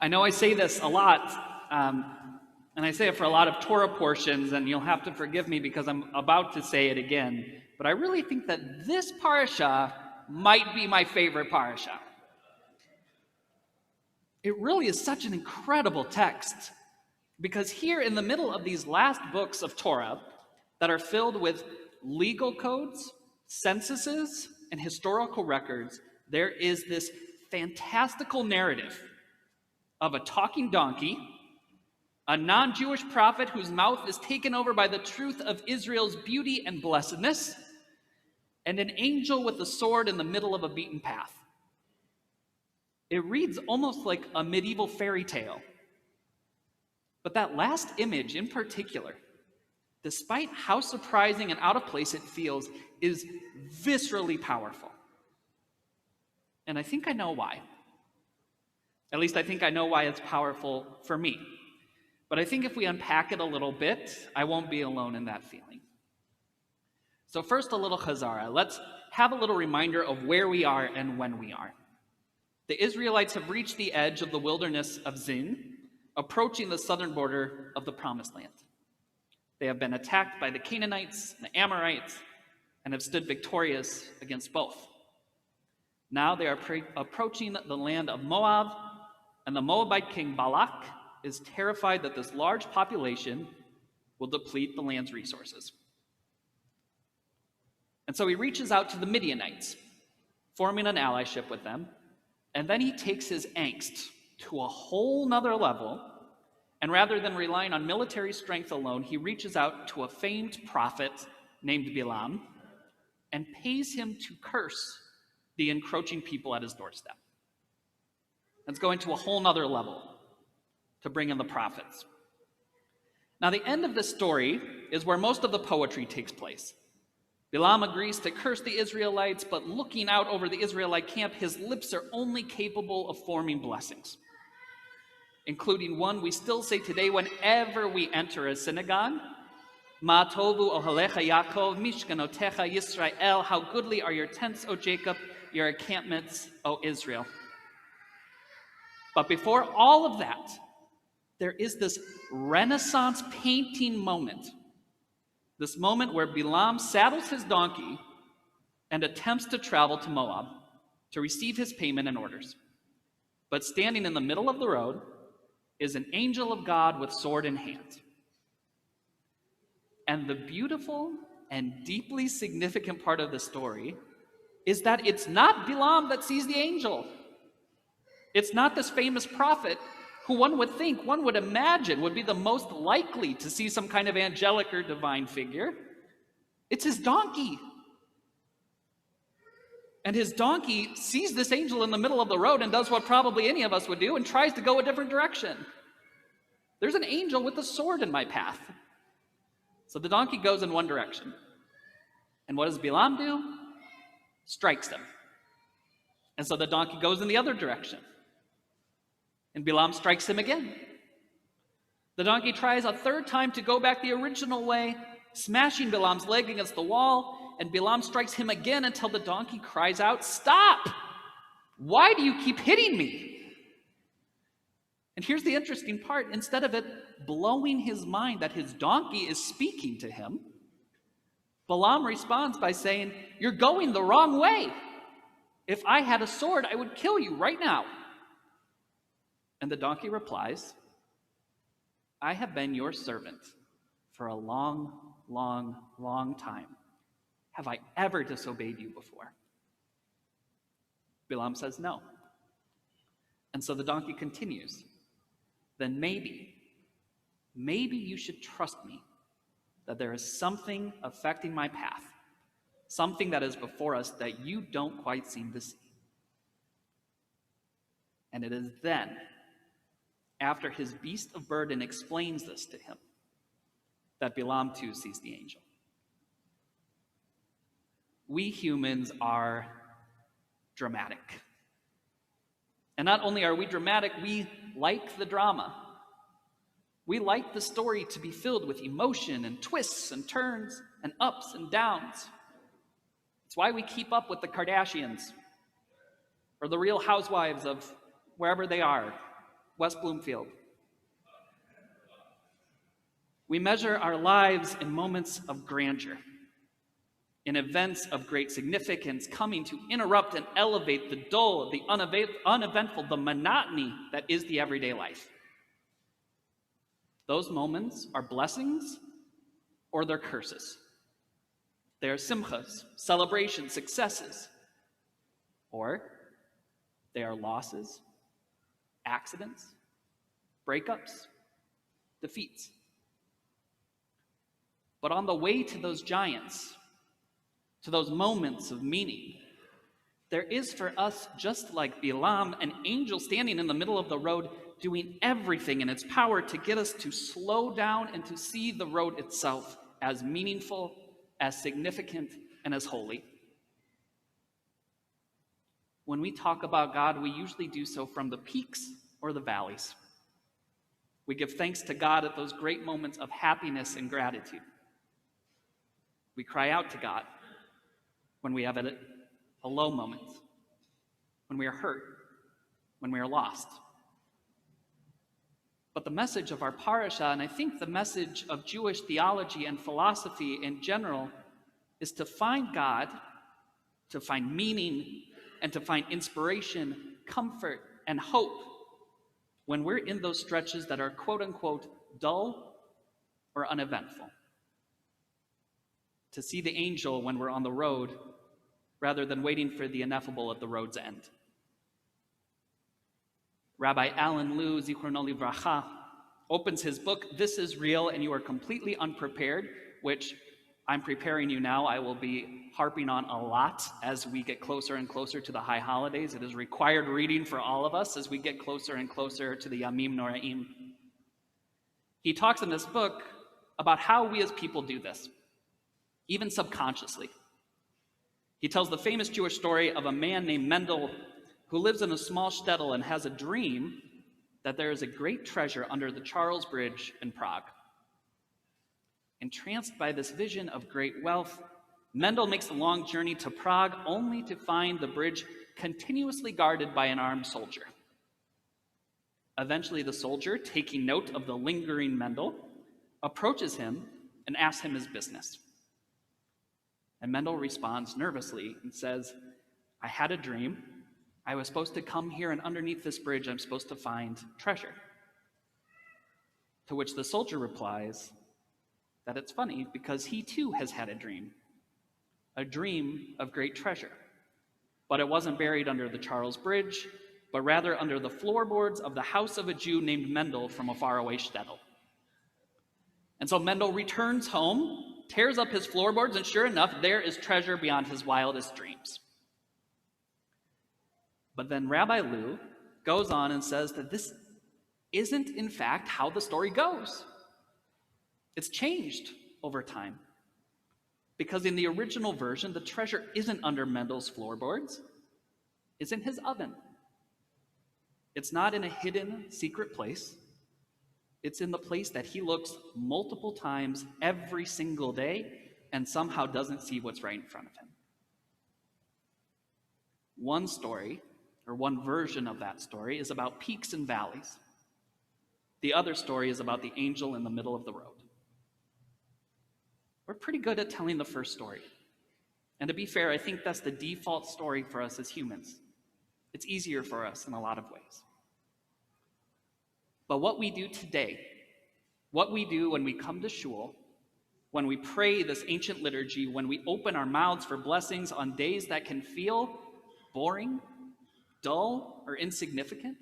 I know I say this a lot, and I say it for a lot of Torah portions, and you'll have to forgive me because I'm about to say it again, but I really think that this parasha might be my favorite parasha. It really is such an incredible text, because here in the middle of these last books of Torah that are filled with legal codes, censuses, and historical records, there is this fantastical narrative of a talking donkey, a non-Jewish prophet whose mouth is taken over by the truth of Israel's beauty and blessedness, and an angel with a sword in the middle of a beaten path. It reads almost like a medieval fairy tale. But that last image in particular, despite how surprising and out of place it feels, is viscerally powerful. And I think I know why. At least I think I know why it's powerful for me. But I think if we unpack it a little bit, I won't be alone in that feeling. So first, a little chazara. Let's have a little reminder of where we are and when we are. The Israelites have reached the edge of the wilderness of Zin, approaching the southern border of the Promised Land. They have been attacked by the Canaanites and the Amorites and have stood victorious against both. Now they are approaching the land of Moab, and the Moabite king Balak is terrified that this large population will deplete the land's resources. And so he reaches out to the Midianites, forming an allyship with them, and then he takes his angst to a whole nother level, and rather than relying on military strength alone, he reaches out to a famed prophet named Balaam and pays him to curse the encroaching people at his doorstep. It's going to a whole nother level to bring in the prophets. Now, the end of this story is where most of the poetry takes place. Balaam agrees to curse the Israelites, but looking out over the Israelite camp, his lips are only capable of forming blessings, including one we still say today whenever we enter a synagogue. Ma tovu ohalecha Yaakov, mishkanotecha Yisrael. How goodly are your tents, O Jacob, your encampments, O Israel. But before all of that, there is this Renaissance painting moment. This moment where Balaam saddles his donkey and attempts to travel to Moab to receive his payment and orders. But standing in the middle of the road is an angel of God with sword in hand. And the beautiful and deeply significant part of the story is that it's not Balaam that sees the angel. It's not this famous prophet who one would imagine would be the most likely to see some kind of angelic or divine figure. It's his donkey. And his donkey sees this angel in the middle of the road and does what probably any of us would do and tries to go a different direction. There's an angel with a sword in my path. So the donkey goes in one direction. And what does Balaam do? Strikes him. And so the donkey goes in the other direction. And Balaam strikes him again. The donkey tries a third time to go back the original way, smashing Balaam's leg against the wall, and Balaam strikes him again until the donkey cries out, "Stop! Why do you keep hitting me?" And here's the interesting part. Instead of it blowing his mind that his donkey is speaking to him, Balaam responds by saying, "You're going the wrong way. If I had a sword, I would kill you right now." And the donkey replies, "I have been your servant for a long, long, long time. Have I ever disobeyed you before?" Balaam says no. And so the donkey continues, "Then maybe you should trust me that there is something affecting my path, something that is before us that you don't quite seem to see." And it is then, after his beast of burden explains this to him, that Balaam too sees the angel. We humans are dramatic. And not only are we dramatic, we like the drama. We like the story to be filled with emotion and twists and turns and ups and downs. It's why we keep up with the Kardashians or the Real Housewives of wherever they are, West Bloomfield. We measure our lives in moments of grandeur, in events of great significance coming to interrupt and elevate the dull, the uneventful, the monotony that is the everyday life. Those moments are blessings or they're curses. They are simchas, celebrations, successes, or they are losses, accidents, breakups, defeats. But on the way to those giants, to those moments of meaning, there is for us, just like Balaam, an angel standing in the middle of the road, doing everything in its power to get us to slow down and to see the road itself as meaningful, as significant, and as holy. When we talk about God, we usually do so from the peaks or the valleys. We give thanks to God at those great moments of happiness and gratitude. We cry out to God when we have a low moment, when we are hurt, when we are lost. But the message of our parasha, and I think the message of Jewish theology and philosophy in general, is to find God, to find meaning, and to find inspiration, comfort, and hope when we're in those stretches that are quote-unquote dull or uneventful. To see the angel when we're on the road rather than waiting for the ineffable at the road's end. Rabbi Alan Liu, Zichrono Livracha, opens his book, This is Real and You Are Completely Unprepared, which I'm preparing you now. I will be harping on a lot as we get closer and closer to the high holidays. It is required reading for all of us as we get closer and closer to the Yamim Noraim. He talks in this book about how we as people do this, even subconsciously. He tells the famous Jewish story of a man named Mendel who lives in a small shtetl and has a dream that there is a great treasure under the Charles Bridge in Prague. Entranced by this vision of great wealth, Mendel makes the long journey to Prague only to find the bridge continuously guarded by an armed soldier. Eventually, the soldier, taking note of the lingering Mendel, approaches him and asks him his business. And Mendel responds nervously and says, I had a dream. I was supposed to come here, and underneath this bridge, I'm supposed to find treasure. To which the soldier replies that it's funny because he too has had a dream of great treasure. But it wasn't buried under the Charles Bridge, but rather under the floorboards of the house of a Jew named Mendel from a faraway shtetl. And so Mendel returns home, tears up his floorboards, and sure enough, there is treasure beyond his wildest dreams. But then Rabbi Liu goes on and says that this isn't, in fact, how the story goes. It's changed over time. Because in the original version, the treasure isn't under Mendel's floorboards, it's in his oven. It's not in a hidden, secret place. It's in the place that he looks multiple times every single day and somehow doesn't see what's right in front of him. One story, or one version of that story, is about peaks and valleys. The other story is about the angel in the middle of the road. We're pretty good at telling the first story. And to be fair, I think that's the default story for us as humans. It's easier for us in a lot of ways. But what we do today, what we do when we come to shul, when we pray this ancient liturgy, when we open our mouths for blessings on days that can feel boring, dull, or insignificant,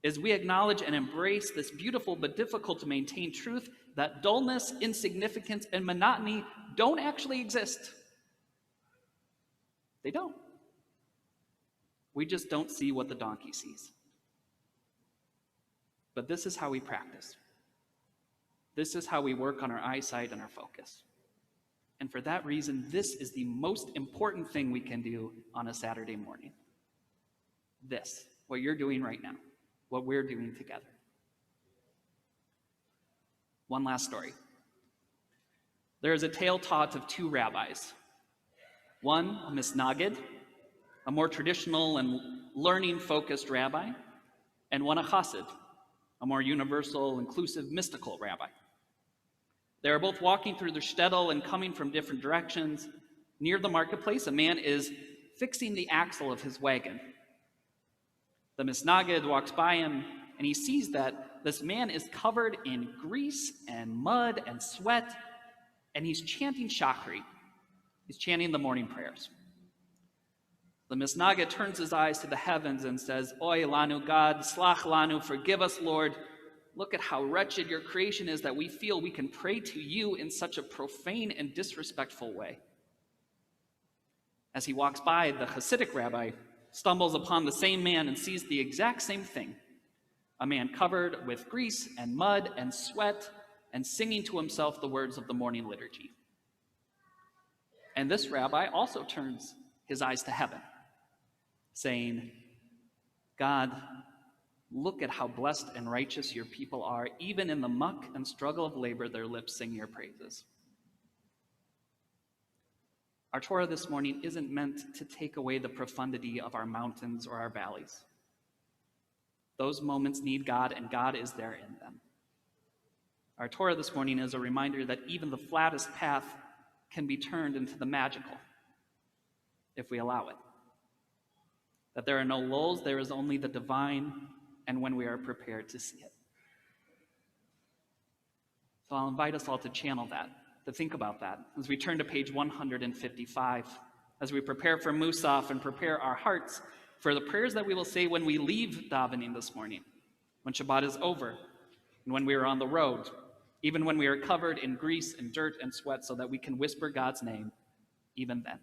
is we acknowledge and embrace this beautiful but difficult to maintain truth that dullness, insignificance, and monotony don't actually exist. They don't. We just don't see what the donkey sees. But this is how we practice. This is how we work on our eyesight and our focus. And for that reason, this is the most important thing we can do on a Saturday morning. This, what you're doing right now, what we're doing together. One last story. There is a tale taught of two rabbis. One, a misnagid, a more traditional and learning-focused rabbi, and one a chassid, a more universal, inclusive, mystical rabbi. They are both walking through the shtetl and coming from different directions. Near the marketplace, a man is fixing the axle of his wagon. The misnagid walks by him, and he sees that this man is covered in grease and mud and sweat, and he's chanting Shaarey. He's chanting the morning prayers. The misnagid turns his eyes to the heavens and says, Oy lanu, God, slach lanu, forgive us, Lord. Look at how wretched your creation is that we feel we can pray to you in such a profane and disrespectful way. As he walks by, the Hasidic rabbi stumbles upon the same man and sees the exact same thing. A man covered with grease and mud and sweat and singing to himself the words of the morning liturgy. And this rabbi also turns his eyes to heaven, saying, God, look at how blessed and righteous your people are. Even in the muck and struggle of labor, their lips sing your praises. Our Torah this morning isn't meant to take away the profundity of our mountains or our valleys. Those moments need God, and God is there in them. Our Torah this morning is a reminder that even the flattest path can be turned into the magical, if we allow it. That there are no lulls, there is only the divine, and when we are prepared to see it. So I'll invite us all to channel that, to think about that, as we turn to page 155, as we prepare for Musaf and prepare our hearts for the prayers that we will say when we leave davening this morning, when Shabbat is over, and when we are on the road, even when we are covered in grease and dirt and sweat, so that we can whisper God's name even then.